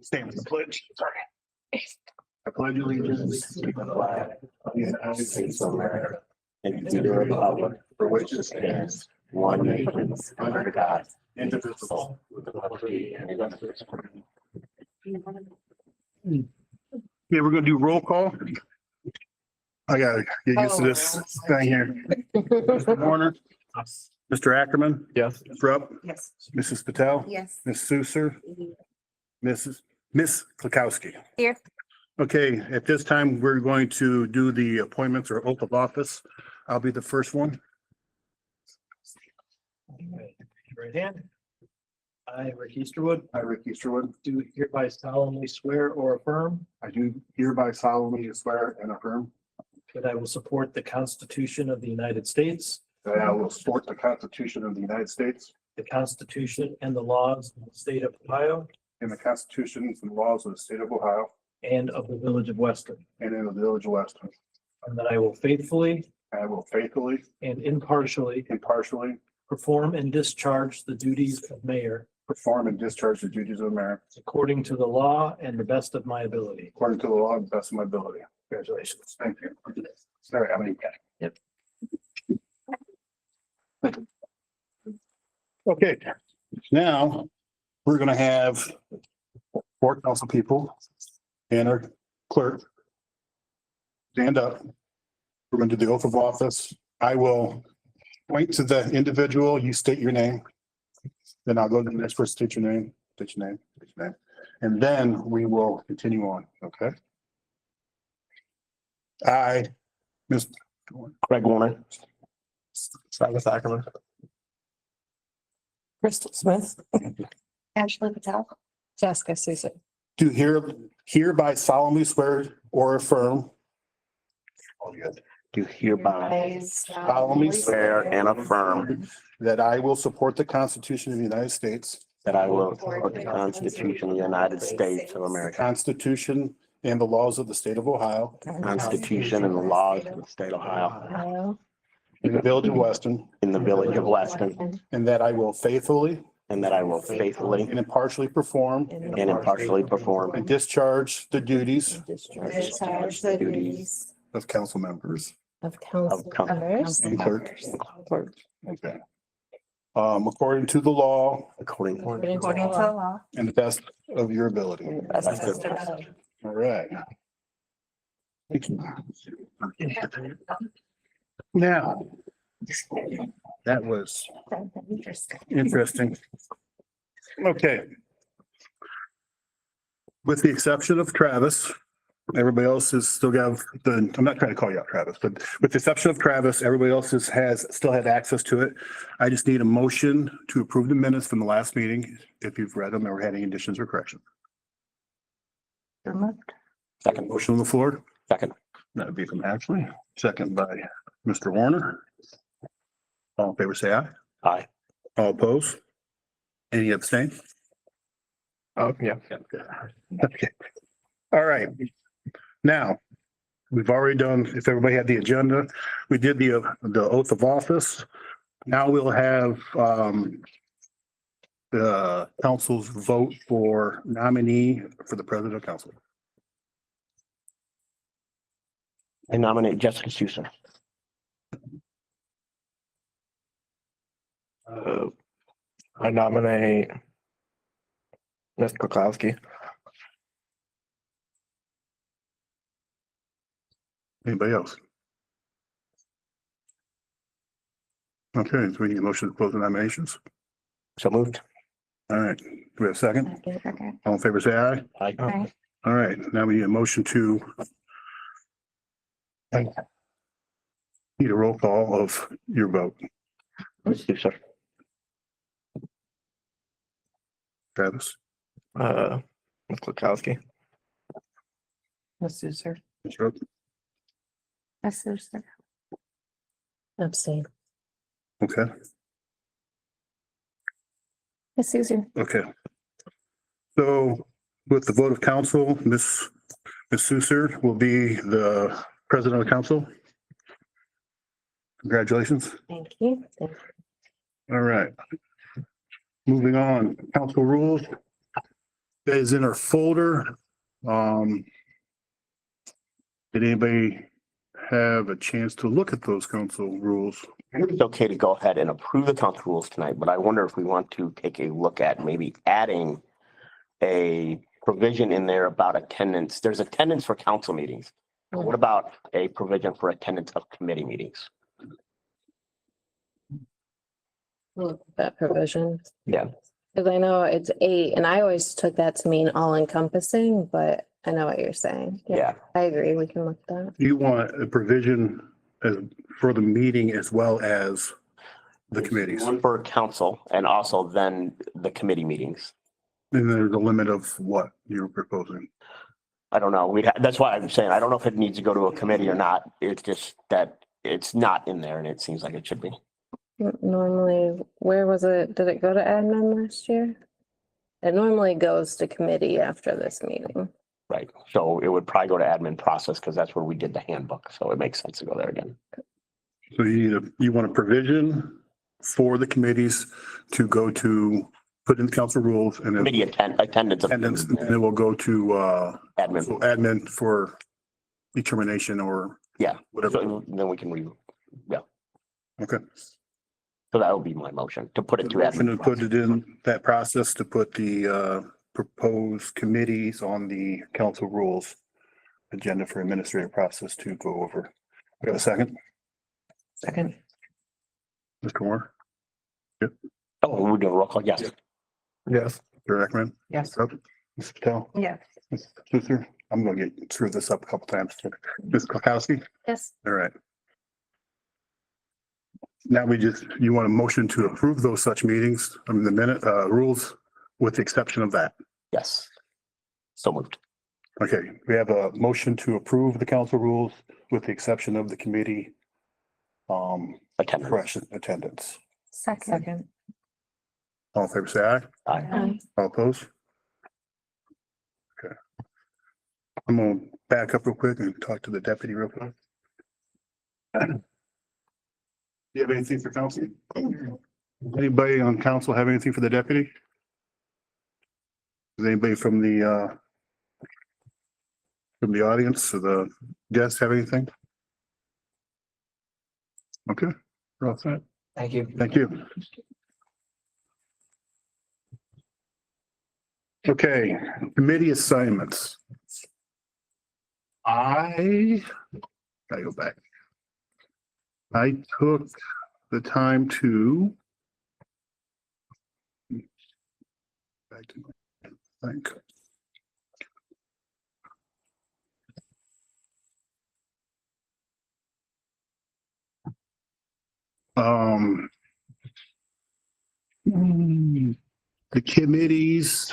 Stand with the pledge. Sorry. I pledge allegiance to the flag of the United States of America and to the republic for which it stands, one nation, under God, indivisible, with liberty and justice for all. Yeah, we're gonna do roll call. I gotta get used to this thing here. Mr. Warner. Mr. Ackerman. Yes. Ms. Rupp. Yes. Mrs. Patel. Yes. Ms. Suser. Miss Klikowski. Here. Okay, at this time, we're going to do the appointments or oath of office. I'll be the first one. Right hand. I, Rick Easterwood, I, Rick Easterwood, do hereby solemnly swear or affirm I do hereby solemnly swear and affirm that I will support the Constitution of the United States, that I will support the Constitution of the United States the Constitution and the laws of the state of Ohio and the constitutions and laws of the state of Ohio and of the village of Weston, and in the village of Weston. and that I will faithfully I will faithfully, and impartially impartially perform and discharge the duties of mayor perform and discharge the duties of mayor according to the law and the best of my ability. according to the law and best of my ability. Congratulations. Thank you. Sorry, how many? Yep. Okay, now we're gonna have four council people and our clerk stand up. We're gonna do the oath of office. I will point to the individual, you state your name. Then I'll go to the next person, state your name, state your name, state your name. And then we will continue on, okay? I, Ms. Greg Warner. Silas Ackerman. Crystal Smith. Ashley Patel. Jessica Susan. Do hereby solemnly swear or affirm. All good. Do hereby Solemnly swear and affirm That I will support the Constitution of the United States, that I will support the Constitution of the United States of the America, Constitution and the laws of the state of Ohio, Constitution and the laws of the state of Ohio, in the village of Weston, in the village of Weston, and that I will faithfully and that I will faithfully and impartially perform and impartially perform and discharge the duties Discharge the duties of council members of council members. and clerk. Okay. According to the law according According to the law. and the best of your ability. All right. Now, that was interesting. Okay. With the exception of Travis, everybody else has still got I'm not trying to call you out, Travis, but with the exception of Travis, everybody else still had access to it. I just need a motion to approve the minutes from the last meeting, if you've read them or had any additions or corrections. Second. Motion on the floor. Second. That would be from Ashley, second by Mr. Warner. All in favor, say aye. Aye. All opposed? Any abstain? Oh, yeah. Okay. All right. Now, we've already done, if everybody had the agenda, we did the oath of office. Now we'll have the council's vote for nominee for the president of council. I nominate Jessica Susan. I nominate Ms. Kukowski. Anybody else? Okay, so we need a motion to close the nominations. So moved. All right, do we have a second? All in favor, say aye. Aye. All right, now we need a motion to need a roll call of your vote. Ms. Susan. Travis, Ms. Kukowski. Ms. Susan. Ms. Rhodes, Ms. Susan. Abstain. okay, Ms. Susan. okay. So with the vote of council, Ms. Suser will be the president of the council. Congratulations. Thank you. All right. Moving on, council rules. that is in our folder. Um, did anybody have a chance to look at those council rules? It's okay to go ahead and approve the council rules tonight, but I wonder if we want to take a look at maybe adding a provision in there about attendance. There's attendance for council meetings. But what about a provision for attendance of committee meetings? That provision. Yeah. Cause I know it's 8 and I always took that to mean all encompassing, but I know what you're saying. Yeah, I agree. We can look at that. You want a provision for the meeting as well as the committees? one for council and also then the committee meetings. And there's a limit of what you're proposing. I don't know. That's why I'm saying, I don't know if it needs to go to a committee or not. It's just that it's not in there and it seems like it should be. Normally, where was it? Did it go to admin last year? It normally goes to committee after this meeting. Right. So it would probably go to admin process because that's where we did the handbook. So it makes sense to go there again. So you want a provision for the committees to go to, put in the council rules and then Committee attendance. of- attendance, and it will go to, Admin. so admin for determination or Yeah. whatever. So then we can Okay. so that would be my motion to put it to Motion admin. to put it in that process to put the proposed committees on the council rules agenda for administrative process to go over. We got a second? Second. Mr. Moore? Oh, we're doing roll call. Yes. Yes. Mr. Ekman? Yes. Mr. Patel? Yes. Mr. Luther? I'm gonna get screwed this up a couple times. Ms. Kukowski? Yes. All right. Now you want a motion to approve those such meetings, I mean, the minute, rules with the exception of that. Yes. So moved. Okay, we have a motion to approve the council rules with the exception of the committee. Attendance. Fresh attendance. Second. All in favor, say aye. Aye. All opposed? Okay. I'm gonna back up real quick and talk to the deputy real quick. Do you have anything for council? Anybody on council have anything for the deputy? Does anybody from the audience or the guests have anything? Okay, we're all set. Thank you. Thank you. Okay, committee assignments. I gotta go back. I took the time to back to my thing. The committees.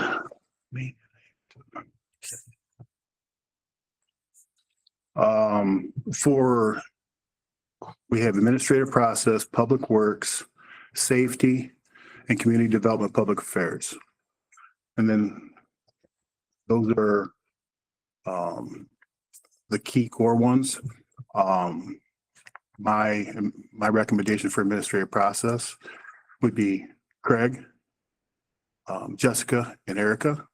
We have administrative process, public works, safety, and community development, public affairs. And then those are the key core ones. My recommendation for administrative process would be Craig, Jessica, and Erica.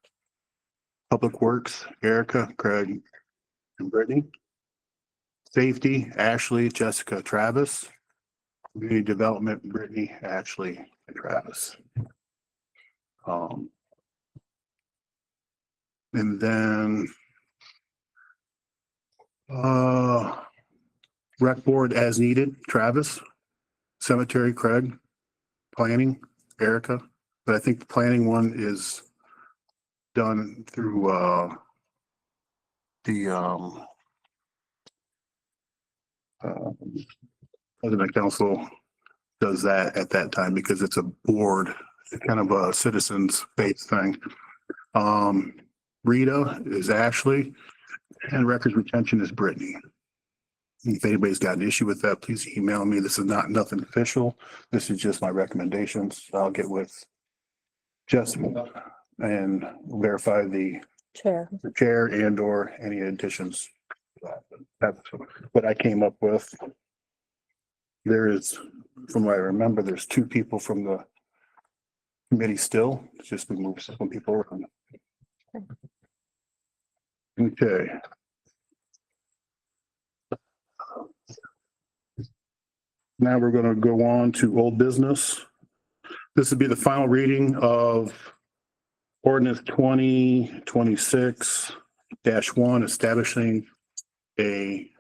Public Works, Erica, Craig, and Brittany. Safety, Ashley, Jessica, Travis. Community Development, Brittany, Ashley, and Travis. And then Rec Board as needed, Travis. Cemetery, Craig. Planning, Erica. But I think the planning one is done through President Council does that at that time because it's a board, kind of a citizens based thing. Rita is Ashley and records retention is Brittany. If anybody's got an issue with that, please email me. This is nothing official. This is just my recommendations. I'll get with Jessica and verify the Chair. chair and or any additions. That's what I came up with. There is, from what I remember, there's 2 people from the committee still. It's just we moved some people around. Okay. Now we're gonna go on to old business. This would be the final reading of ordinance 2026-1, establishing a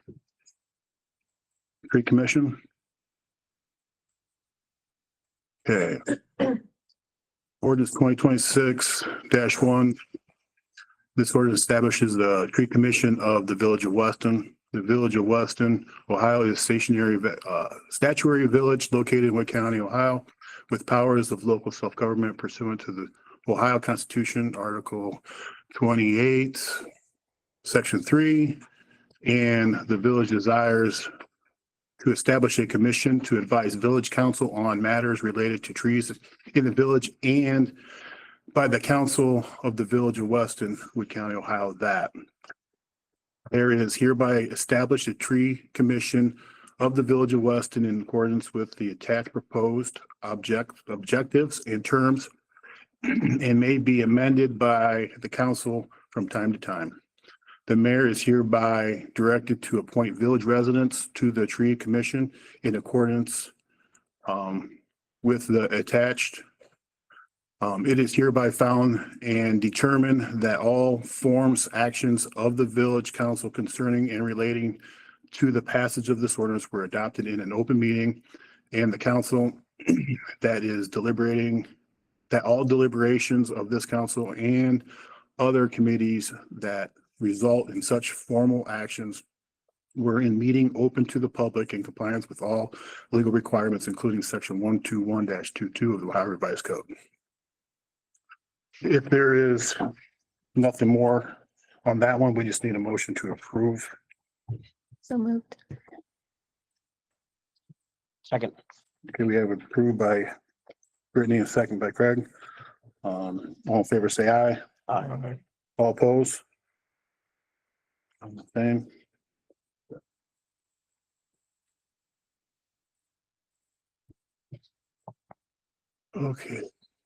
tree commission. Okay. Ordinance 2026-1. This ordinance establishes the tree commission of the Village of Weston. The Village of Weston, Ohio is statutory village located in Wood County, Ohio, with powers of local self-government pursuant to the Ohio Constitution, Article 28, Section 3. And the village desires to establish a commission to advise village council on matters related to trees in the village and by the council of the Village of Weston, Wood County, Ohio, that there is hereby established a tree commission of the Village of Weston in accordance with the attached proposed objectives and terms and may be amended by the council from time to time. The mayor is hereby directed to appoint village residents to the tree commission in accordance with the attached. It is hereby found and determined that all forms, actions of the village council concerning and relating to the passage of this ordinance were adopted in an open meeting, and the council that is deliberating, that all deliberations of this council and other committees that result in such formal actions were in meeting open to the public in compliance with all legal requirements, including section 121-22 of the Ohio Revised Code. If there is nothing more on that one, we just need a motion to approve. So moved. Second. Okay, we have approved by Brittany and second by Craig. All in favor, say aye. Aye. All opposed? Same. Okay.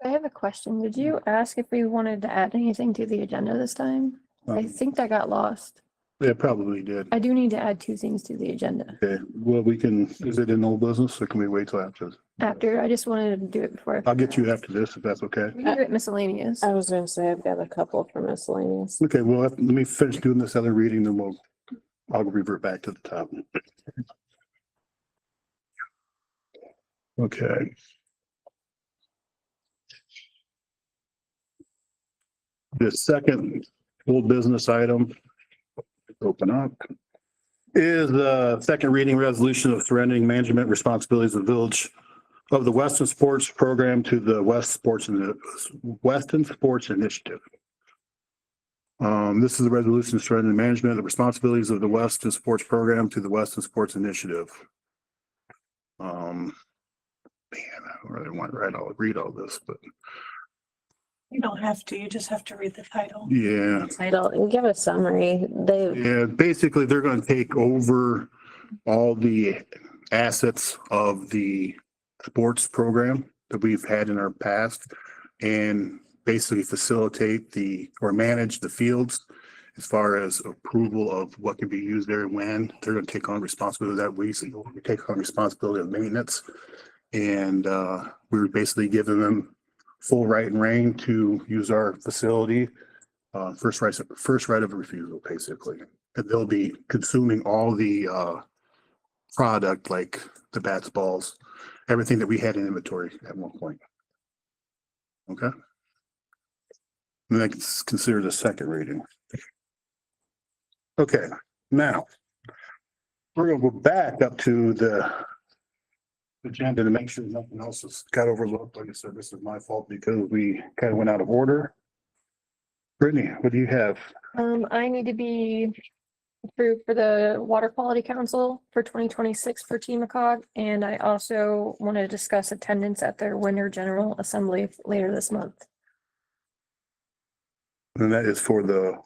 I have a question. Did you ask if we wanted to add anything to the agenda this time? I think that got lost. Yeah, probably did. I do need to add two things to the agenda. Okay, well, we can, is it in old business or can we wait till after? After, I just wanted to do it before. I'll get you after this if that's okay. We can do it miscellaneous. I was gonna say I've got a couple for miscellaneous. Okay, well, let me finish doing this other reading, then I'll revert back to the top. Okay. The second old business item, open up, is the second reading resolution of surrendering management responsibilities of the village of the Weston Sports Program to the Weston Sports Initiative. This is a resolution surrendering management of the responsibilities of the Weston Sports Program to the Weston Sports Initiative. Man, I don't really want to read all this, but You don't have to, you just have to read the title. yeah. Title and give a summary. They, Yeah, basically, they're gonna take over all the assets of the sports program that we've had in our past and basically facilitate or manage the fields as far as approval of what can be used there and when. They're gonna take on responsibility that we take on responsibility of maintenance. And we were basically giving them full right and rein to use our facility. First right of refusal, basically. And they'll be consuming all the product like the bats, balls, everything that we had in inventory at one point. Okay. And that's considered a second reading. Okay, now we're gonna go back up to the agenda to make sure nothing else has got overlooked. Like I said, this is my fault because we kind of went out of order. Brittany, what do you have? I need to be approved for the Water Quality Council for 2026 for TMCOG. And I also want to discuss attendance at their Winter General Assembly later this month. And that is for the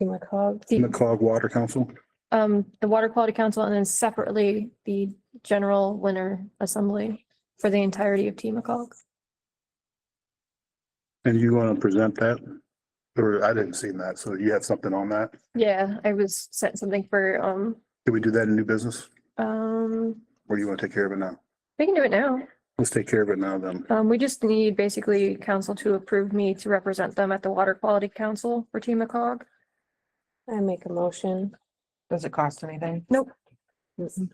McCog. McCog Water Council. The Water Quality Council and then separately the General Winter Assembly for the entirety of TMCOG. And you want to present that? Or I didn't see that. So you have something on that? Yeah, I was sent something for, Can we do that in new business? um, Or you want to take care of it now? we can do it now. Let's take care of it now then. We just need basically council to approve me to represent them at the Water Quality Council for TMACOG. I make a motion. Does it cost anything? Mm-mm.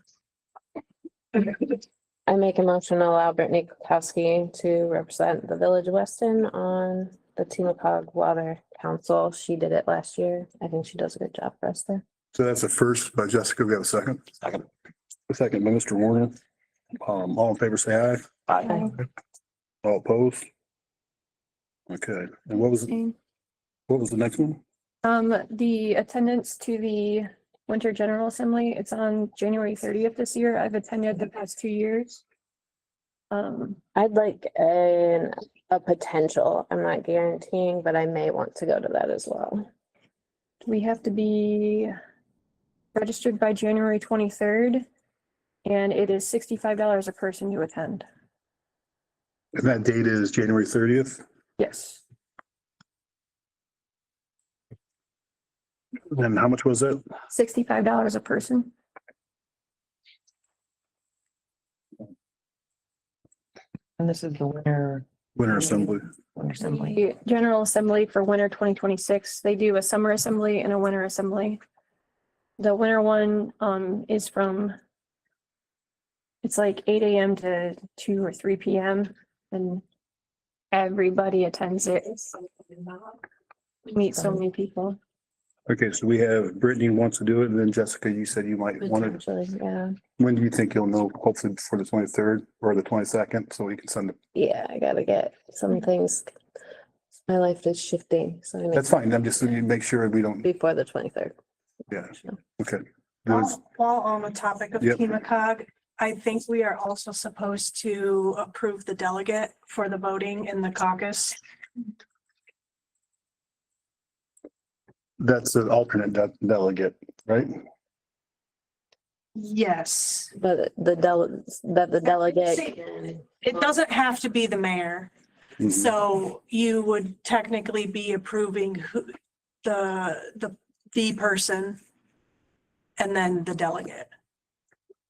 I make a motion to allow Brittany Kukowski to represent the Village of Weston on the Timacog Water Council. She did it last year. I think she does a good job for us there. So that's the first by Jessica. We have a second. Second. A second by Mr. Warner. All in favor, say aye. Aye. All opposed? Okay, and what was the next one? The attendance to the Winter General Assembly, it's on January 30th this year. I've attended the past 2 years. I'd like a potential. I'm not guaranteeing, but I may want to go to that as well. We have to be registered by January 23rd. And it is $65 a person to attend. And that date is January 30th. Yes. And how much was it? $65 a person. And this is the winter Winter Assembly. assembly. The General Assembly for winter 2026, they do a summer assembly and a winter assembly. The winter one, is from, it's like 8 AM to 2 or 3 PM and everybody attends it. Meet so many people. Okay, so we have Brittany wants to do it, and then Jessica, you said you might want to. Potentially, yeah. When do you think you'll know? Hopefully before the 23rd or the 22nd, so we can send it. Yeah, I gotta get some things. My life is shifting, so I need That's fine. I'm just, you make sure we don't, before the 23rd. yeah, okay. There's- While on the topic of Yep. TMACOG, I think we are also supposed to approve the delegate for the voting in the caucus. That's an alternate delegate, right? Yes, But the delegate. can- it doesn't have to be the mayor. Mhm. So you would technically be approving who, the person and then the delegate.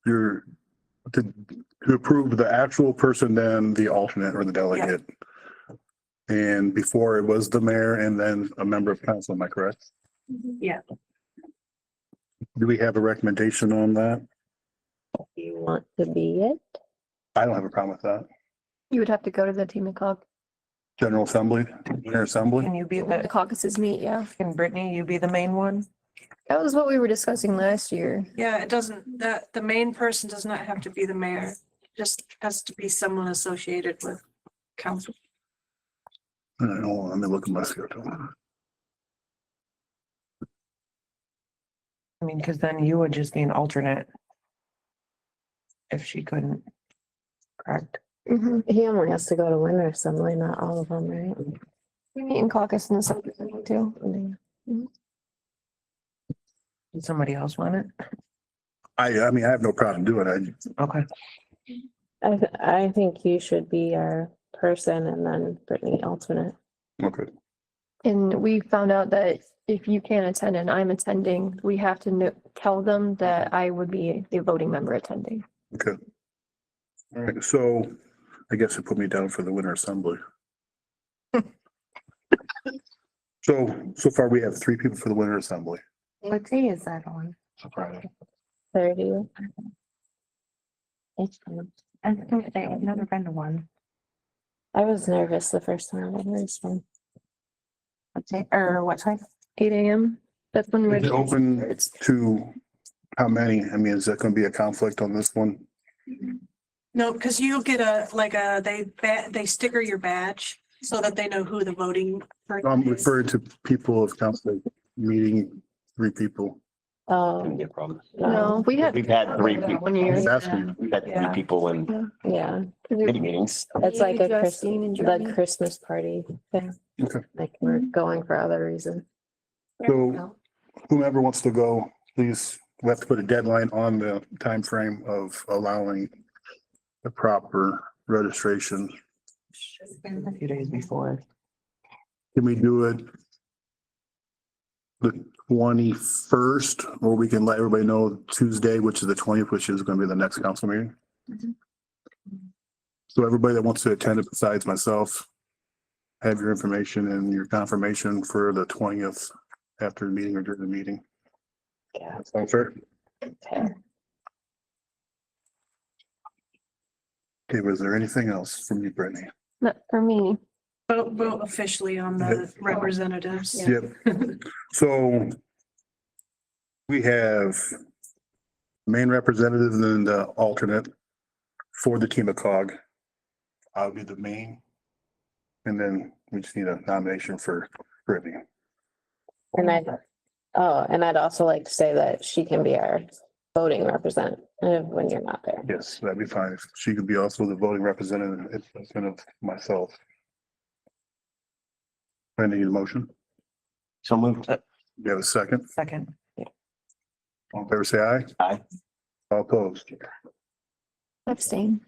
You're to approve the actual person, then the alternate or the delegate. And before it was the mayor and then a member of council, am I correct? Yeah. Do we have a recommendation on that? Do you want to be it? I don't have a problem with that. You would have to go to the TMACOG. General Assembly, Winter Assembly? Can you be The the, caucuses meet, yeah. can Brittany, you be the main one? That was what we were discussing last year. Yeah, it doesn't, the main person does not have to be the mayor, just has to be someone associated with council. Hold on, let me look at my schedule. I mean, because then you would just be an alternate. If she couldn't. Correct. He only has to go to winter assembly, not all of them, right? We meet in caucus and some too. Did somebody else want it? I mean, I have no problem doing it. Okay. I think you should be our person and then Brittany alternate. Okay, And we found out that if you can't attend and I'm attending, we have to tell them that I would be the voting member attending. okay. All right, so I guess it put me down for the Winter Assembly. So far we have 3 people for the Winter Assembly. What day is that on? Friday. 30. I think I've never been to one. I was nervous the first time. It was fun. What day, or what time? 8 AM. That's when Is it we're. open to how many? I mean, is that gonna be a conflict on this one? No, because you'll get they sticker your badge so that they know who the voting. person I'm is. referring to people of council meeting 3 people. Shouldn't be a problem. No, we had. We've had 3 people. 1 year. That's me. We've had 3 Yeah. people in Yeah, committee meetings. it's like a Justine and Jeremy. the Christmas party thing. Okay. Like we're going for other reasons. So whomever wants to go, please, we have to put a deadline on the time frame of allowing the proper registration. A few days before. Can we do it the 21st, or we can let everybody know Tuesday, which is the 20th, which is gonna be the next council meeting. Mhm. So everybody that wants to attend it besides myself, have your information and your confirmation for the 20th after the meeting or during the meeting. Yeah. That sound fair? Okay. Okay, was there anything else from you, Brittany? Not for me. Vote officially on the representatives. Yeah. Yep. So we have main representative and then the alternate for the team of cog. I'll be the main. And then we just need a nomination for Brittany. And I'd also like to say that she can be our voting representative when you're not there. Yes, that'd be fine. She could be also the voting representative instead of myself. I need a motion. So moved. You have a second? Second. All in favor, say aye. Aye. All opposed. Abstain.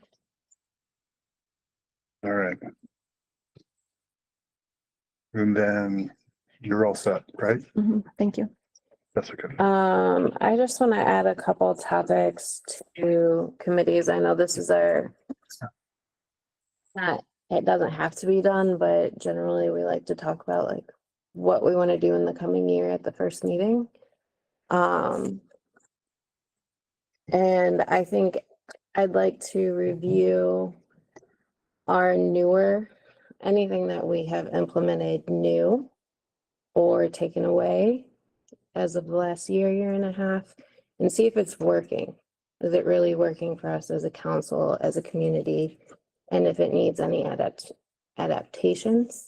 All right. And then you're all set, right? Mhm, thank you. That's okay. I just want to add a couple topics to committees. I know this is it doesn't have to be done, but generally we like to talk about like what we want to do in the coming year at the first meeting. And I think I'd like to review our anything that we have implemented new or taken away as of the last year and a half, and see if it's working. Is it really working for us as a council, as a community? And if it needs any adaptations.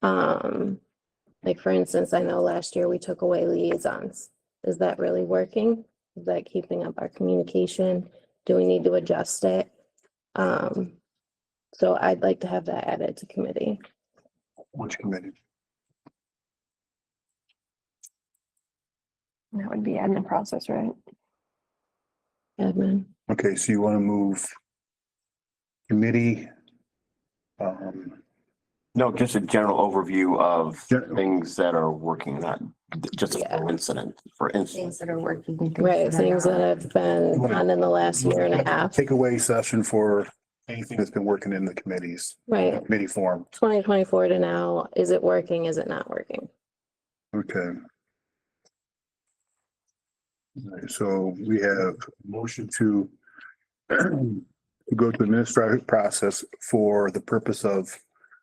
Like for instance, I know last year we took away liaisons. Is that really working? Is that keeping up our communication? Do we need to adjust it? So I'd like to have that added to committee. Which committee? That would be admin process, right? Admin. Okay, so you want to move committee? No, just a general overview of Gen- things that are working, not just Yeah. for instance. Things that are working. Right, things that have been done in the last year and a half. Takeaway session for anything that's been working in the committees, Right, committee form. 2024 to now, is it working? Is it not working? Okay. All right, so we have motion to go to administrative process for the purpose of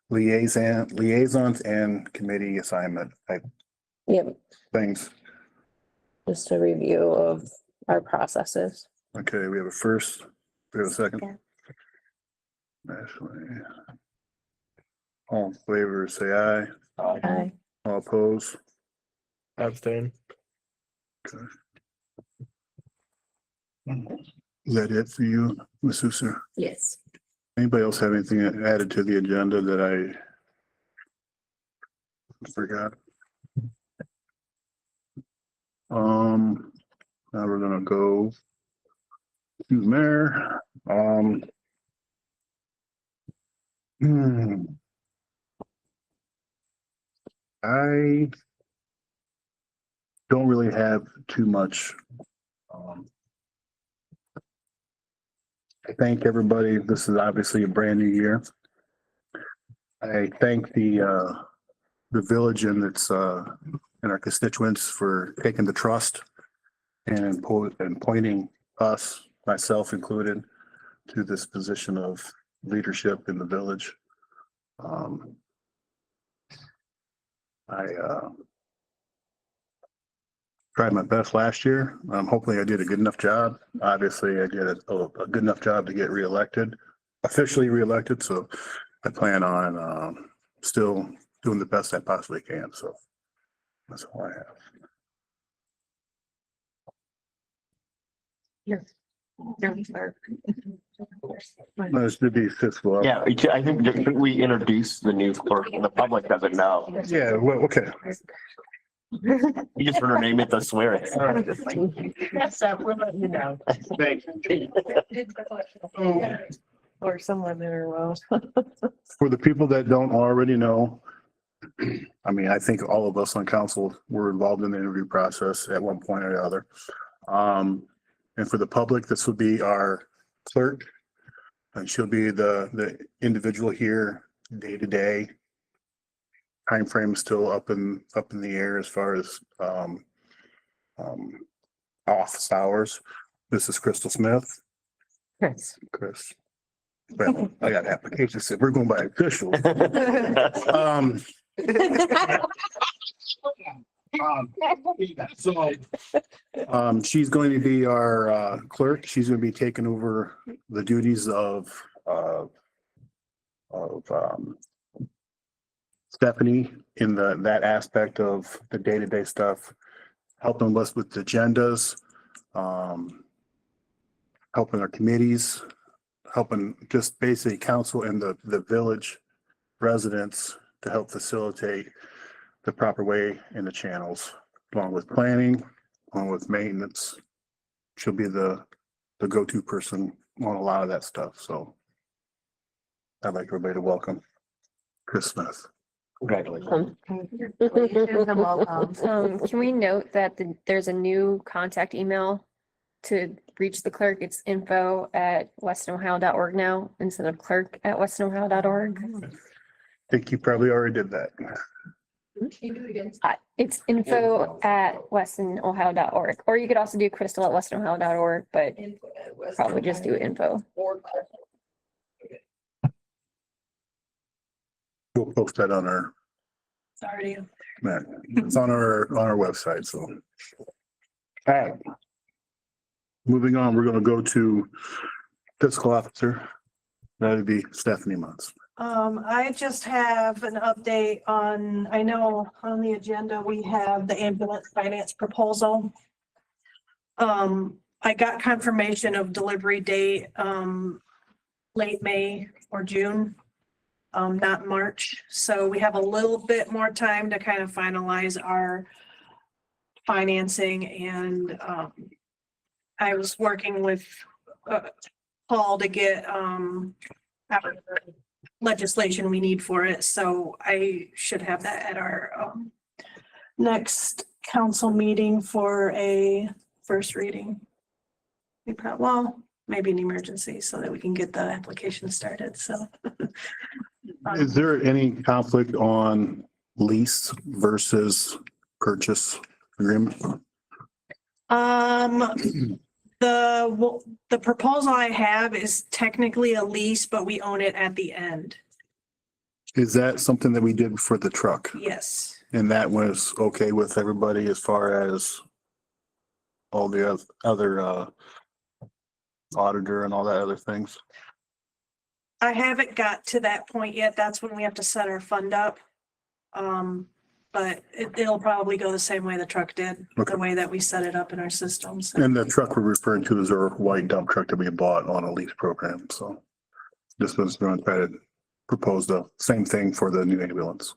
liaisons and committee assignment type Yep, things. just a review of our processes. Okay, we have a first, we have a second. Yeah. Ashley. All in favor, say aye. Aye. All opposed. Abstain. Is that it for you, Ms. Sousa? Yes. Anybody else have anything added to the agenda that I forgot? Now we're gonna go to mayor. I don't really have too much. I thank everybody. This is obviously a brand new year. I thank the village and its and our constituents for taking the trust and pointing us, myself included, to this position of leadership in the village. I tried my best last year. Hopefully I did a good enough job. Obviously, I did a good enough job to get reelected, officially reelected. So I plan on still doing the best I possibly can. So that's all I have. This should be fiscal. Yeah, I think that we introduce the new clerk. The public doesn't know. Yeah, well, okay. You just heard her name at the swearing. Yes, we're letting you know. Thank you. Or someone there, well. For the people that don't already know, I mean, I think all of us on council were involved in the interview process at one point or the other. And for the public, this would be our clerk. And she'll be the individual here day to day. Timeframe is still up in the air as far as office hours. This is Crystal Smith. Chris. Well, I got applications. So we're going by official. Um, she's going to be our clerk. She's going to be taking over the duties of Stephanie in that aspect of the day-to-day stuff, helping us with the agendas, helping our committees, helping just basically council and the village residents to help facilitate the proper way in the channels, along with planning, along with maintenance. She'll be the go-to person on a lot of that stuff, so I'd like everybody to welcome Chris Smith. Congratulations. Can we note that there's a new contact email to reach the clerk? It's info@westonohio.org now instead of clerk@westonohio.org. I think you probably already did that. It's info@westonohio.org, or you could also do crystal@westonohio.org, but probably just do info. We'll post that on our, Sorry. it's on our website, so. All right. Moving on, we're gonna go to fiscal officer. That'd be Stephanie Muntz. I just have an update on, I know on the agenda, we have the ambulance finance proposal. I got confirmation of delivery date, late May or June, not March. So we have a little bit more time to kind of finalize our financing, and, I was working with, Paul to get, legislation we need for it, so I should have that at our next council meeting for a first reading. Well, maybe an emergency so that we can get the application started, so. Is there any conflict on lease versus purchase agreement? The proposal I have is technically a lease, but we own it at the end. Is that something that we did for the truck? Yes. And that was okay with everybody as far as all the other auditor and all that other things? I haven't got to that point yet. That's when we have to set our fund up. But it'll probably go the same way the truck did, Okay. the way that we set it up in our systems. And the truck we're referring to is our white dump truck that we bought on a lease program, so this was going to try to propose the same thing for the new ambulance.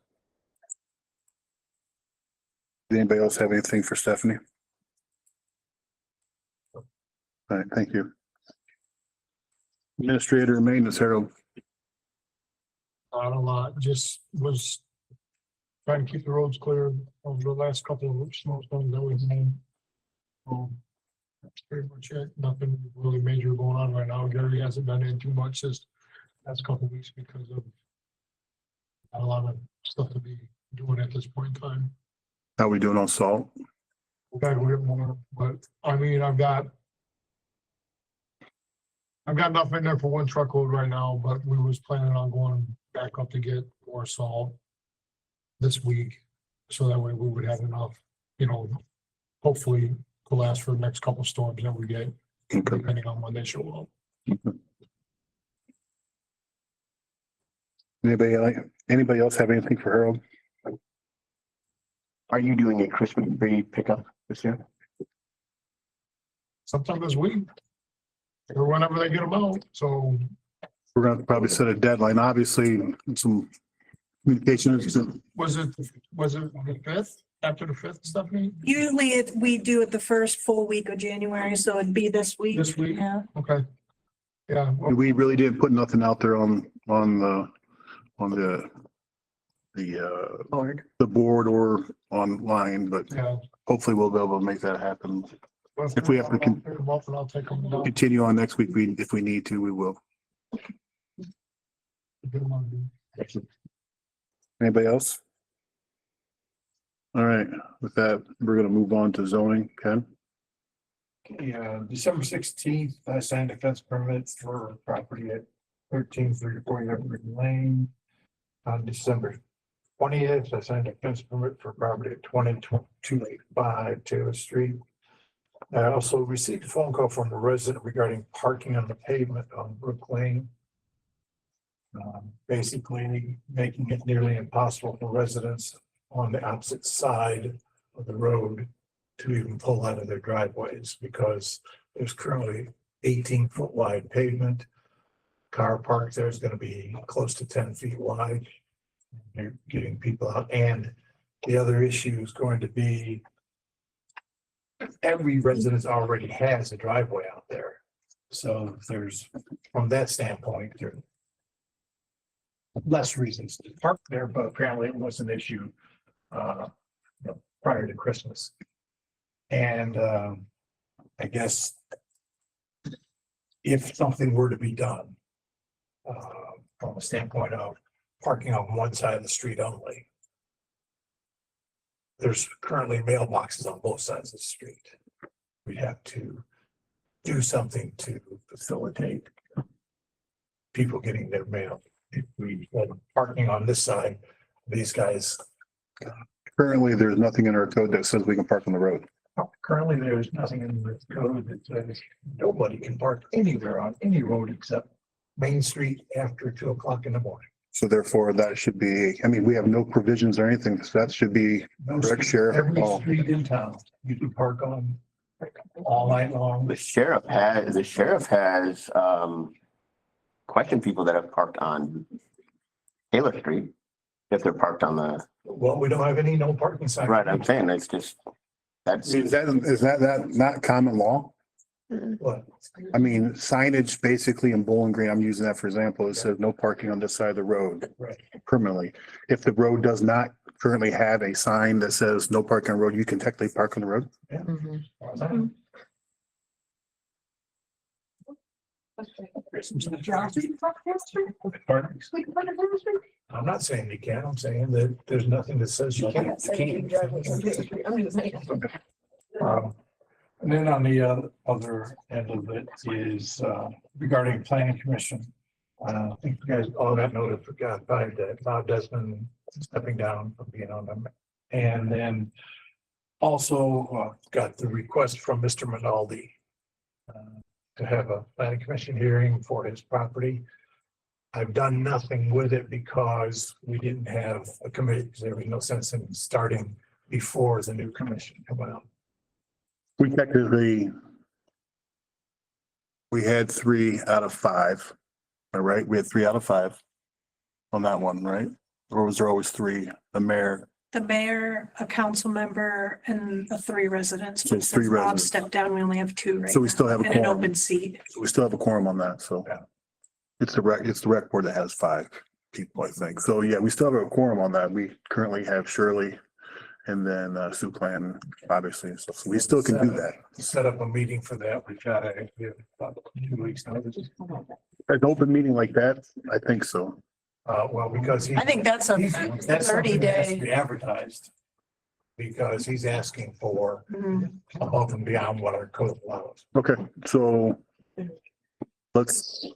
Does anybody else have anything for Stephanie? All right, thank you. Administrator and maintenance, Harold. Not a lot, just was trying to keep the roads clear over the last couple of snowstorms that we've had. That's pretty much it. Nothing really major going on right now. Gary hasn't been in too much this last couple of weeks because of not a lot of stuff to be doing at this point in time. How we doing on salt? Okay, we have more, but I mean, I've got enough in there for one truckload right now, but we was planning on going back up to get more salt this week, so that way we would have enough, hopefully to last for the next couple storms that we get, Okay. depending on when they show up. Anybody else have anything for Harold? Are you doing a Christmas tree pickup this year? Sometime this week, or whenever they get them out, so We're gonna probably set a deadline, obviously, some communications. was it the fifth, after the fifth, Stephanie? Usually we do it the first full week of January, so it'd be this week. This week? Yeah. Okay. Yeah, well, We really didn't put nothing out there on the Board. the board or online, but Yeah. hopefully we'll be able to make that happen. If we have to I'll pick them up and I'll take them down. Continue on next week. If we need to, we will. Anybody else? All right, with that, we're gonna move on to zoning. Ken? Yeah, December 16th, I signed a fence permit for property at 1334 Evergreen Lane. On December 20th, I signed a fence permit for property at 285 Taylor Street. I also received a phone call from a resident regarding parking on the pavement on Brook Lane. Basically making it nearly impossible for residents on the opposite side of the road to even pull out of their driveways because there's currently 18-foot wide pavement. Car park there is going to be close to 10 feet wide. You're getting people out. And the other issue is going to be every residence already has a driveway out there. So there's, from that standpoint, there are less reasons to park there, but apparently it was an issue prior to Christmas. And I guess if something were to be done from a standpoint of parking on one side of the street only, there's currently mailboxes on both sides of the street. We have to do something to facilitate people getting their mail. If we had parking on this side, these guys, Currently, there's nothing in our code that says we can park on the road. currently there's nothing in the code that says nobody can park anywhere on any road except Main Street after 2 o'clock in the morning. So therefore, that should be, I mean, we have no provisions or anything, so that should be No Correct, street- Sheriff. Every Oh. street in town, you can park on all night long. The sheriff has questioned people that have parked on Taylor Street. If they're parked on the, Well, we don't have any no parking signs. right, I'm saying it's just, that's, Is that not common law? What? I mean, signage basically in Bowling Green, I'm using that for example, it says no parking on this side of the road Right. permanently. If the road does not currently have a sign that says no parking on the road, you can technically park on the road. Pardon? I'm not saying you can, I'm saying that there's nothing that says you can't. And then on the other end of it is regarding planning commission. I think you guys all got notified by that Bob Desmond stepping down from being on them. And then also got the request from Mr. Minaldi to have a planning commission hearing for his property. I've done nothing with it because we didn't have a committee. There was no sense in starting before the new commission come out. We technically, we had 3 out of 5. All right, we had 3 out of 5 on that one, right? Or was there always 3? The mayor, The mayor, a council member, and the 3 residents. So it's 3 Since Bob residents. stepped down, we only have 2 right so we now, still have a and an quorum. open seat. We still have a quorum on that, so. Yeah. It's the rec board that has 5 people, I think. So yeah, we still have a quorum on that. We currently have Shirley and then Sue Clanton, obviously. So we still can do that. Set up a meeting for that. We've got about 2 weeks notice. An open meeting like that, I think so. Well, because he. I think that's a That's 30 something that has to day. be advertised. Because he's asking for Mhm. above and beyond what our code allows. Okay, so let's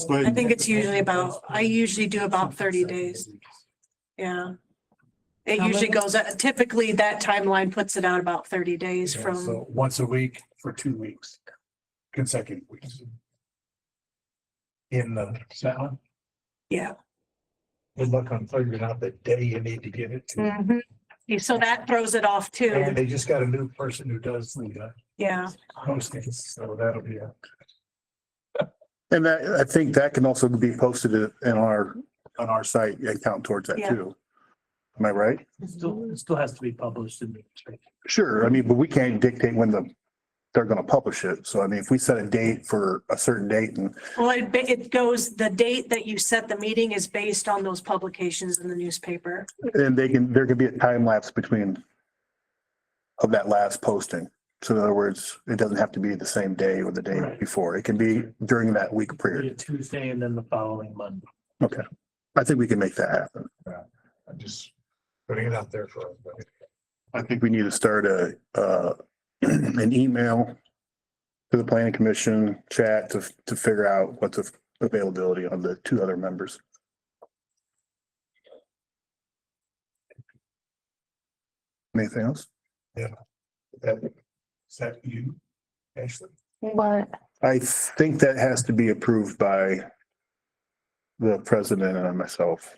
go ahead. I think it's usually I usually do about 30 days. Yeah. It usually goes, typically that timeline puts it out about 30 days Yeah, from, so once a week for 2 weeks, consecutive weeks. In the sound, yeah. good luck on figuring out the day you need to get it to. Mhm. Yeah, so that throws it off And too. they just got a new person who does the Yeah. hosting, so that'll be a. And that, I think that can also be posted in on our site and count towards that Yeah. too. Am I right? It still has to be published in the newspaper. Sure, I mean, but we can't dictate when the they're gonna publish it. So I mean, if we set a date for a certain date and Well, it goes, the date that you set the meeting is based on those publications in the newspaper. there could be a time lapse between of that last posting. So in other words, it doesn't have to be the same day or the day Right. before. It can be during that week Be a period. Tuesday and then the following Monday. Okay. I think we can make that happen. I'm just putting it out there for everybody. I think we need to start an email to the planning commission chat to figure out what's the availability on the two other members. Anything else? Is that you, Ashley? What? I think that has to be approved by the president and myself.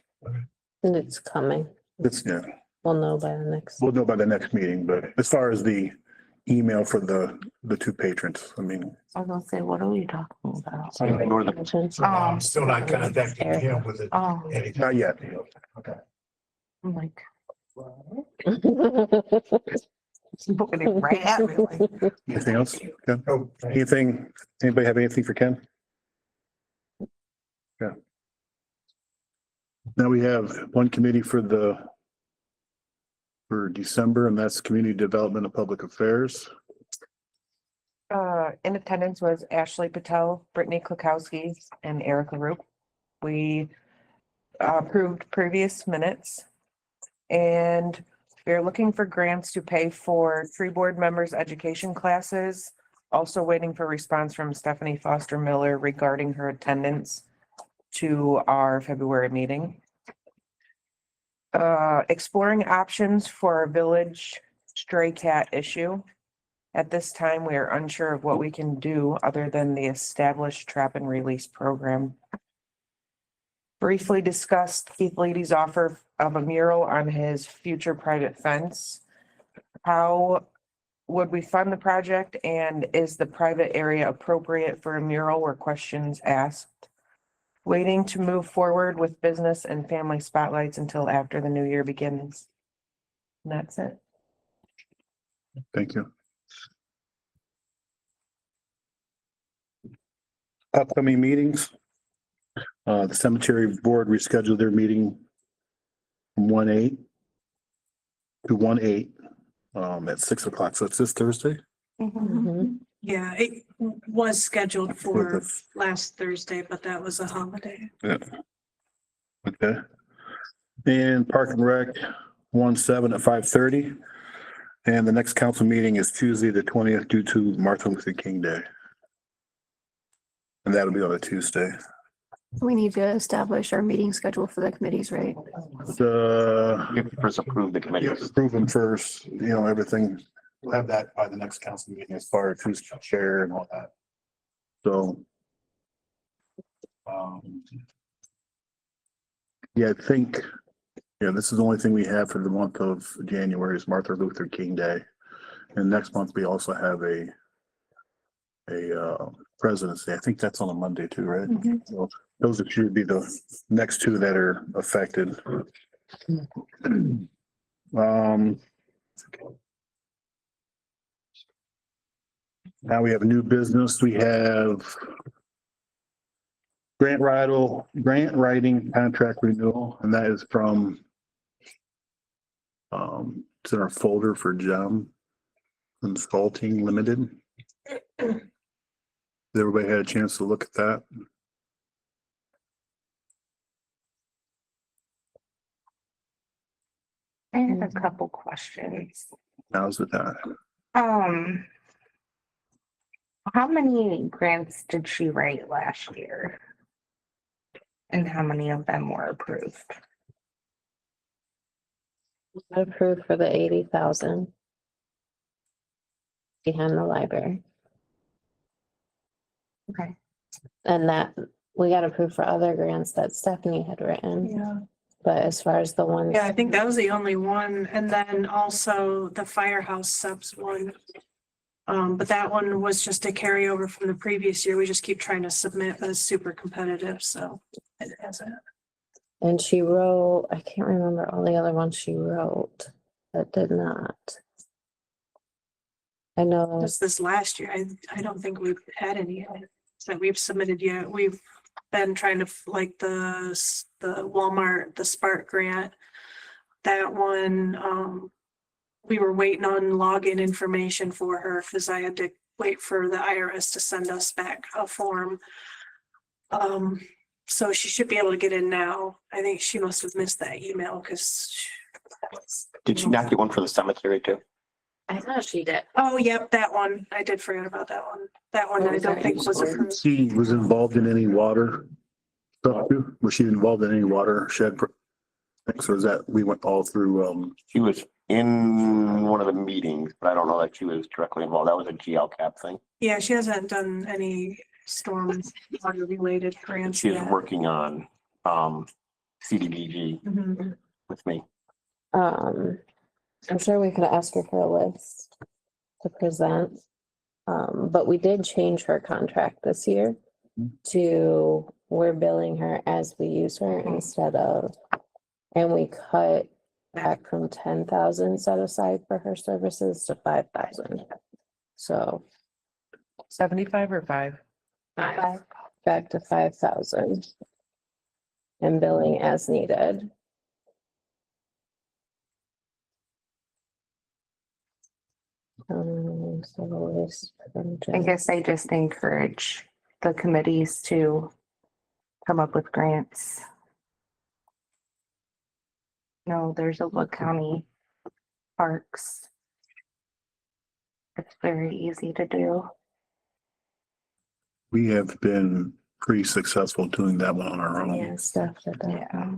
And it's coming. It's, yeah, We'll know by the next. we'll know by the next meeting, but as far as the email for the two patrons, I mean, I was gonna say, what are we talking about? Ignore the- So I'm still not contacting him with it. Oh, anything. not yet. Okay. I'm like. Looking it right at me like. Anything else? Ken? Oh, Anything, anybody have anything for Ken? Yeah. Now we have one committee for December, and that's Community Development and Public Affairs. In attendance was Ashley Patel, Brittany Klukowski, and Erica Roop. We approved previous minutes. And we're looking for grants to pay for tree board members' education classes. Also waiting for response from Stephanie Foster Miller regarding her attendance to our February meeting. Exploring options for our village stray cat issue. At this time, we are unsure of what we can do other than the established trap and release program. Briefly discussed Keith Leedy's offer of a mural on his future private fence. How would we fund the project, and is the private area appropriate for a mural, were questions asked. Waiting to move forward with business and family spotlights until after the new year begins. And that's it. Thank you. Upcoming meetings. The cemetery board rescheduled their meeting from 1/8 to 1/8 at 6 o'clock. So it's this Thursday. Mhm. Yeah, it was scheduled With for the- last Thursday, but that was a holiday. Okay. And Park and Rec 1/7 at 5:30. And the next council meeting is Tuesday, the 20th, due to Martin Luther King Day. And that'll be on a Tuesday. We need to establish our meeting schedule for the committees, right? We have to first approve the You committee. have to approve them first, everything. We'll have that by the next council meeting as far as who's chair and all that. So. Yeah, I think, this is the only thing we have for the month of January is Martin Luther King Day. And next month we also have a President's Day. I think that's on a Monday too, right? So those should be the next two that are affected. Now we have new business. We have grant writing contract renewal, and that is from it's in our folder for Gem Consulting Limited. Everybody had a chance to look at that? I have a couple questions. Now's the time. How many grants did she write last year? And how many of them were approved? Approved for the 80,000. Behind the library. Okay. And that, we got approved for other grants that Stephanie had written, Yeah. but as far as the ones. Yeah, I think that was the only one. And then also the firehouse subs one. But that one was just a carryover from the previous year. We just keep trying to submit, but it's super competitive, so it hasn't. And she wrote, I can't remember all the other ones she wrote that did not. I know, Just this last year, I don't think we've had any that we've submitted yet. We've been trying to, like the Walmart, the Spark grant. That one, we were waiting on login information for her because I had to wait for the IRS to send us back a form. So she should be able to get in now. I think she must have missed that email because. Did you not get one for the cemetery too? I thought she did. Oh, yep, that one. I did forget about that one. That one I don't think was approved. She was involved in any water stuff too? Was she involved in any watershed? Things, or is that, we went all through, She was in one of the meetings, but I don't know that she was directly involved. That was a GL cap thing. Yeah, she hasn't done any storm water related grants She was yet. working on CDBG Mhm. with me. I'm sure we could ask her for a list to present. But we did change her contract this year to, we're billing her as we use her instead of, and we cut back from 10,000 set aside for her services to 5,000. So 75 or 5? back to 5,000. And billing as needed. So the list from I Jen. guess I just encourage the committees to come up with grants. No, there's a Wood County Parks. It's very easy to do. we have been pretty successful doing that one on our own. Yeah, stuff that. Yeah.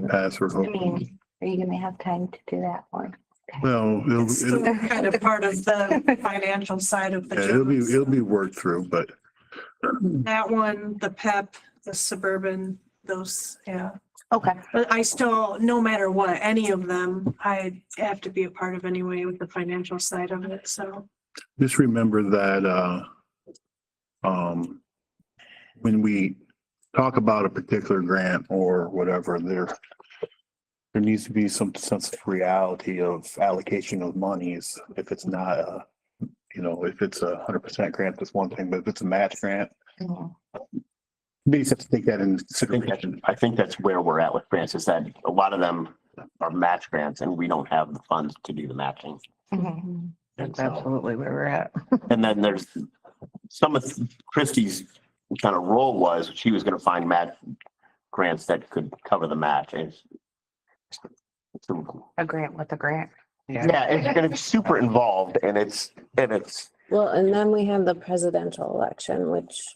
Pass or I mean, are you gonna have time to do that one? well, It's still kind of part of the financial side of the. it'll be worked through, but That one, the PEP, the Suburban, those, yeah. Okay. But I still, no matter what, any of them, I have to be a part of anyway with the financial side of it, so. just remember that, when we talk about a particular grant or whatever, there needs to be some sense of reality of allocation of monies. If it's not if it's 100% grant, that's one thing, but if it's a match grant, Mhm. we just have to take that into consideration. I think that's where we're at with grants, is that a lot of them are match grants and we don't have the funds to do the matching. Mhm. That's absolutely where we're at. And then there's some of Christie's kind of role was she was going to find match grants that could cover the match. A grant with a grant. Yeah, it's super involved and it's Well, and then we have the presidential election,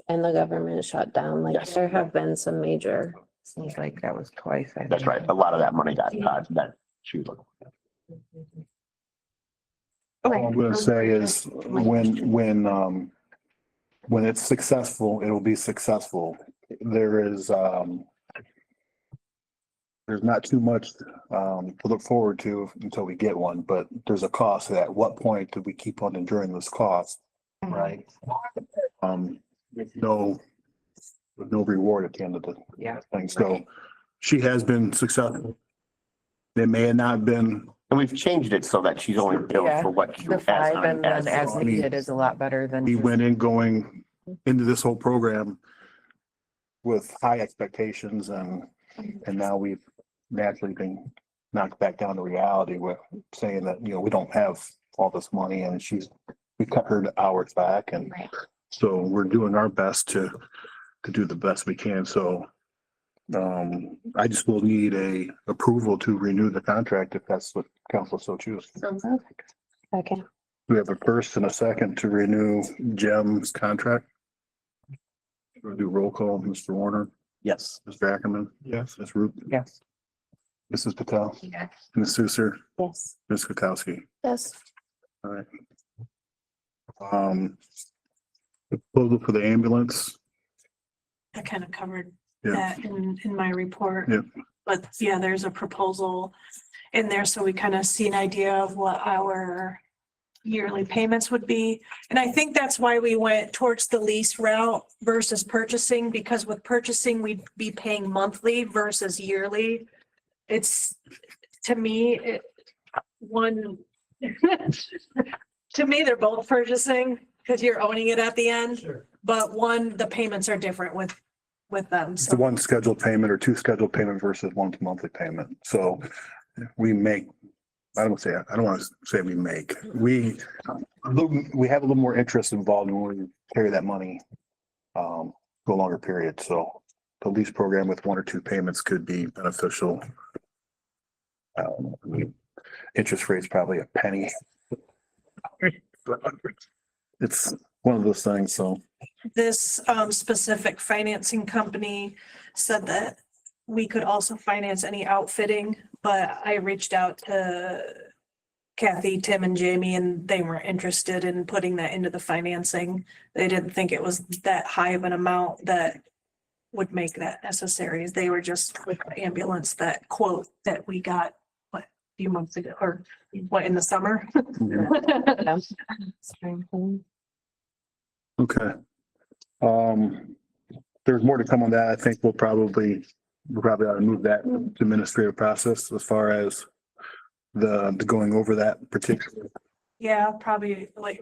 and the government shut down, like Yes. there have been some major. Seems like that was twice. I that's think. right. A lot of that money got that she was looking for. All I'm gonna say is when it's successful, it'll be successful. There's not too much to look forward to until we get one, but there's a cost. At what point do we keep on enduring this cost, right? With no reward at the end of the Yeah. thing. So she has been successful. It may have not been, And we've changed it so that she's only billed Yeah, for what she The has 5 on and then as. as needed is a lot better than. we went in going into this whole program with high expectations and now we've naturally been knocked back down to reality with saying that, we don't have all this money and we cut her hours back and Right. so we're doing our best to do the best we can. So I just will need a approval to renew the contract if that's what council so chooses. Okay. We have a first and a second to renew Jem's contract. We'll do roll call, Mr. Warner, Yes. Mr. Ackerman. Yes. Ms. Root, Yes. Mrs. Patel, Yes. Ms. Susser, Yes. Ms. Kukowski. Yes. All right. Proposal for the ambulance. I kind of covered Yeah. that in my report. Yep. But yeah, there's a proposal in there, so we kind of see an idea of what our yearly payments would be. And I think that's why we went towards the lease route versus purchasing, because with purchasing, we'd be paying monthly versus yearly. It's, to me, one, To me, they're both purchasing because you're owning it at the end, Sure. but one, the payments are different with them. It's So one scheduled payment or two scheduled payment versus one monthly payment. So we make, I don't want to say we make, we have a little more interest involved when we carry that money for a longer period. So the lease program with one or two payments could be beneficial. Interest rate's probably a penny. It's one of those things, so. this specific financing company said that we could also finance any outfitting, but I reached out to Kathy, Tim and Jamie, and they weren't interested in putting that into the financing. They didn't think it was that high of an amount that would make that necessary. They were just with the ambulance, that quote that we got, what, a few months ago, or what, in the summer? Okay. There's more to come on that. I think we'll probably ought to move that to administrative process as far as the going over that particular. Yeah, probably like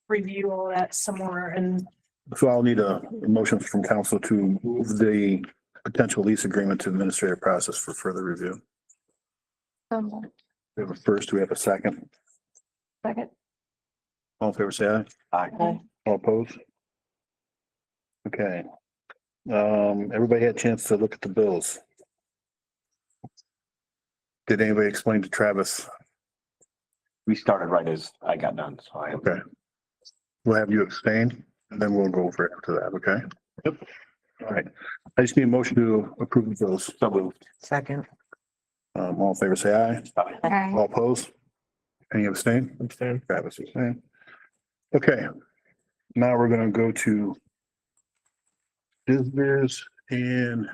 review all that some more and So I'll need a motion from council to move the potential lease agreement to administrative process for further review. We have a first, we have a second. Second. All in favor, say aye. Aye. All opposed? Okay. Everybody had a chance to look at the bills. Did anybody explain to Travis? We started right as I got done, so I am. Okay. We'll have you abstain and then we'll go over it after that, okay? Yep. All right. I just need a motion to approve the bills. So moved. Second. All in favor, say aye. Aye. Okay. All opposed? Any abstain? Abstain. Travis abstain. Okay. Now we're gonna go to visitors and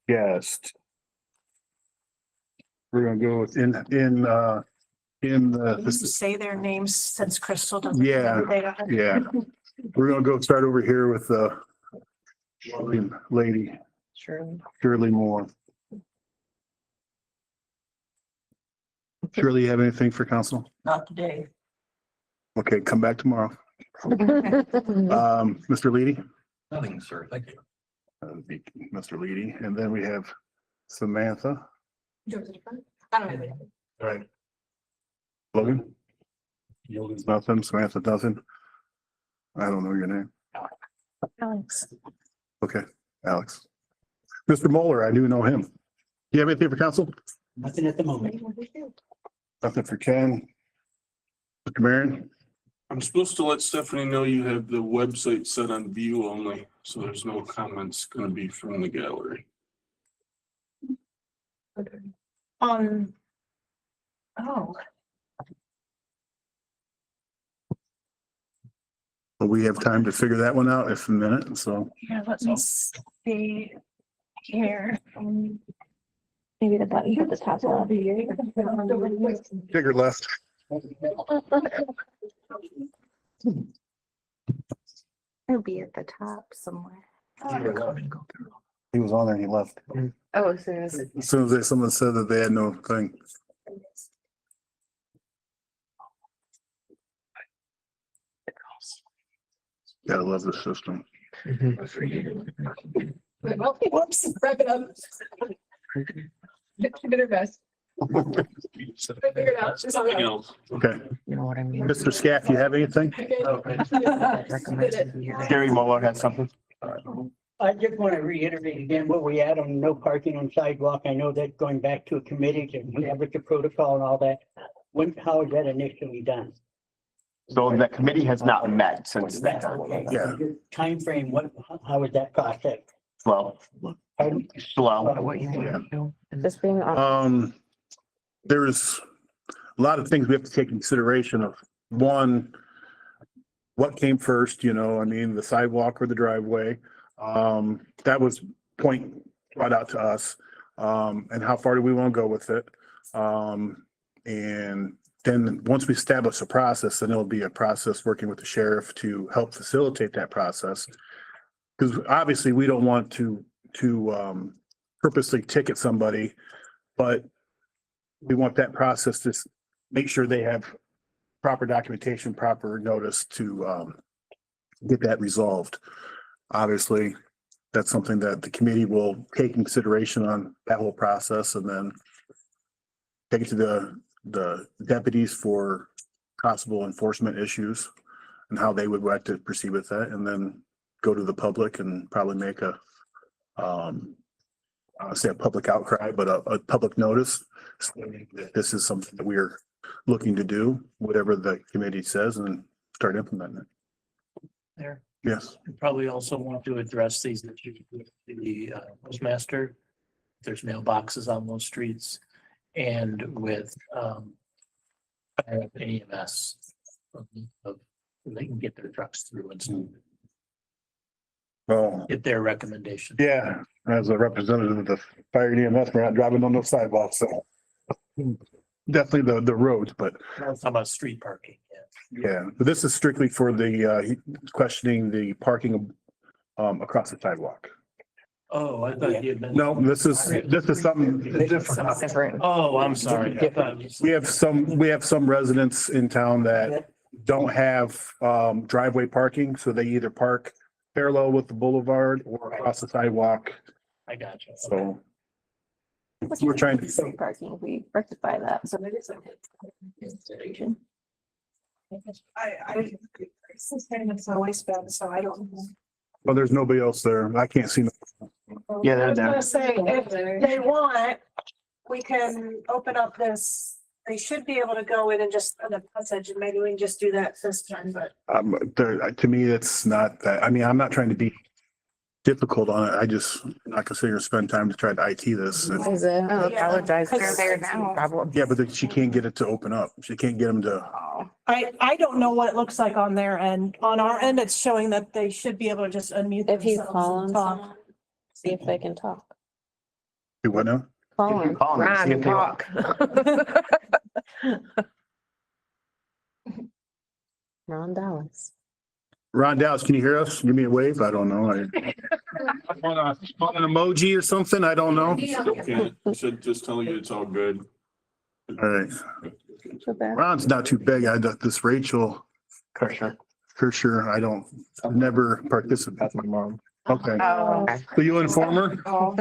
guests. We're gonna go with in just say their names since Crystal doesn't. Yeah, yeah. We're gonna go start over here with the lovely lady, Sure. Shirley Moore. Shirley, you have anything for council? Not today. Okay, come back tomorrow. Mr. Leedy? Nothing, sir. Thank you. Mr. Leedy, and then we have Samantha. All right. Logan? Nothing, Samantha, nothing. I don't know your name. Alex. Okay, Alex. Mr. Moeller, I do know him. Do you have anything for council? Nothing at the moment. Nothing for Ken. Mr. Marion? I'm supposed to let Stephanie know you have the website set on view only, so there's no comments gonna be from the gallery. Oh, We have time to figure that one out in a minute, so. yeah, let me see here. Maybe the button at the top. will be- Figure left. It'll be at the top somewhere. He was on there and he left. Oh, seriously. As soon as someone said that they had no thing. Gotta love the system. Whoops, wrap it up. Did her best. Figure it out. She's on Something it. else. Okay, You know what I mean? Mr. Scaff, you have anything? Gary Muller had something. I just want to reiterate again what we had on no parking on sidewalk. I know that going back to a committee to establish a protocol and all that. How is that initially done? So the committee has not met since then. Yeah. Timeframe, how is that process? Slow, Pardon? slow. What you need to do. Just being on. There's a lot of things we have to take into consideration of. One, what came first, you know, I mean, the sidewalk or the driveway? That was point brought out to us. And how far do we want to go with it? And then once we establish a process, then it'll be a process working with the sheriff to help facilitate that process. Because obviously we don't want to purposely ticket somebody, but we want that process to make sure they have proper documentation, proper notice to get that resolved. Obviously, that's something that the committee will take in consideration on that whole process and then take it to the deputies for possible enforcement issues and how they would like to proceed with that, and then go to the public and probably make a say a public outcry, but a public notice stating that this is something that we're looking to do, whatever the committee says, and start implementing it. There. Yes. We probably also want to address these issues with the postmaster. There's mailboxes on those streets and with EMS. They can get their trucks through and stuff, Well, get their recommendation. yeah, as a representative of the fire and EMS, we're not driving on those sidewalks, so definitely the roads, but How about street parking? Yeah. yeah, but this is strictly for the questioning the parking across the sidewalk. Oh, I thought you had been. No, this is something different. Something different. Oh, I'm sorry. I thought you said- We have some residents in town that don't have driveway parking, so they either park parallel with the boulevard or across the sidewalk, I got you. so. We're trying to- Street parking, we rectify that, so maybe it's a consideration. I it's always been, so I don't. Well, there's nobody else there. I can't see. Yeah, I they're was there. gonna say, if they want, we can open up this, they should be able to go in and just, on the passage, and maybe we can just do that this time, but. To me, it's not that, I mean, I'm not trying to be difficult on it. I just not consider spend time to try to IT this. Is it? I apologize. Because- They're there now. Problem. Yeah, but she can't get it to open up. She can't get them to, Oh. I don't know what it looks like on their end. On our end, it's showing that they should be able to just unmute If you themselves call and them, talk. see if they can talk. do what now? Call them. Call them and see if Ron, they- talk. Ron Dallas. Ron Dallas, can you hear us? Give me a wave. I don't know. On an emoji or something? I don't know. Okay, I should just tell you it's all good. All right. So bad. Ron's not too big. This Rachel Kirschner, I've never participated. My mom. Okay. Oh, okay. So you inform her? Oh.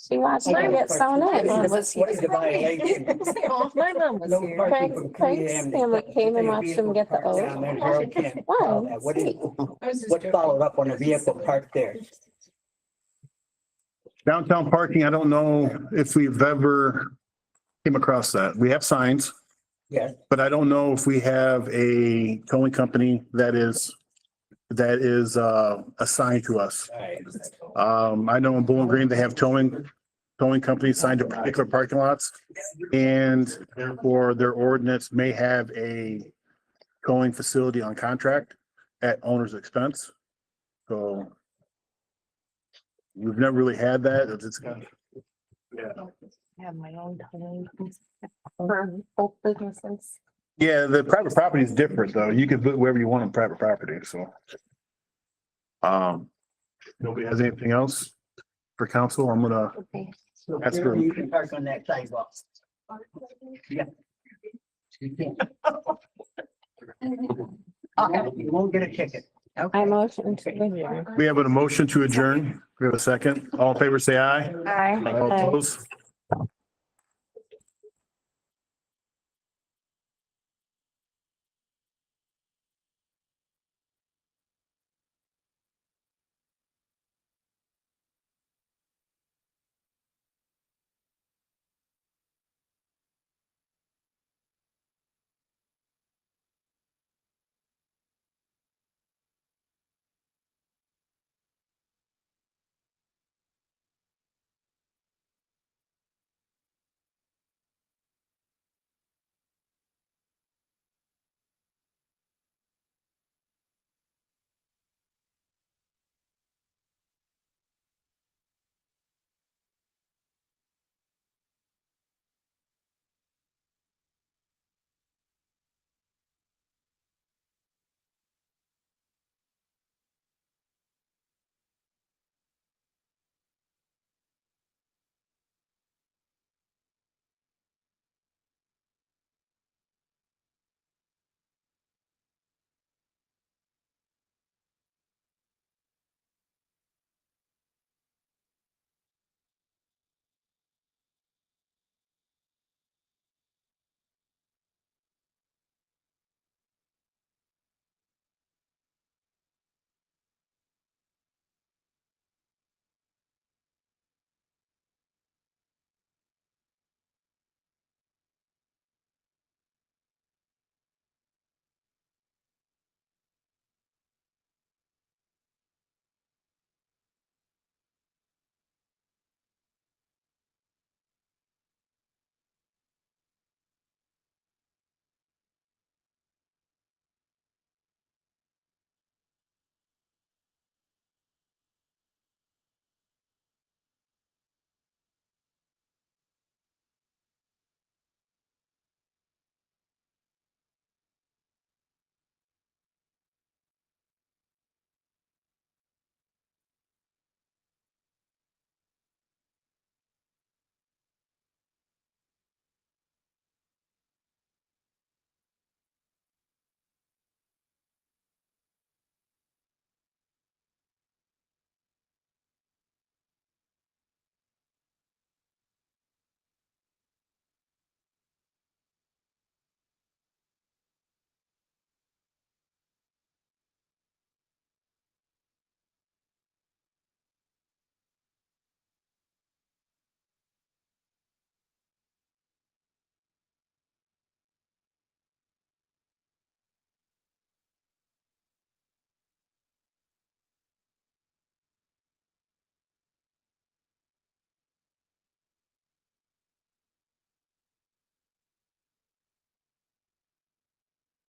She watched me get sewn in. Mom was here. What is the violation? Oh, my mom was No here. parking from 3 Craig's a.m. to family came and watched him get the Vehicle parked down there, oath. Harold can't Wow, follow that. What is, sweet. what's followed up on a vehicle parked there? Downtown parking, I don't know if we've ever came across that. We have signs, Yeah, but I don't know if we have a towing company that is assigned to us. all right. I know in Bowling Green, they have towing companies assigned to particular parking lots. And therefore their ordinance may have a towing facility on contract at owner's expense. So we've never really had that. It's kind of, yeah. Have my own time. For both businesses. Yeah, the private property is different though. You can put wherever you want on private property, so. Nobody has anything else for council? I'm gonna, Okay. So That's clearly true. you can park on that sidewalk. Yeah. You can't. You won't get a ticket. I motion to adjourn. we have a motion to adjourn. We have a second. All in favor, say aye. Hi. All opposed?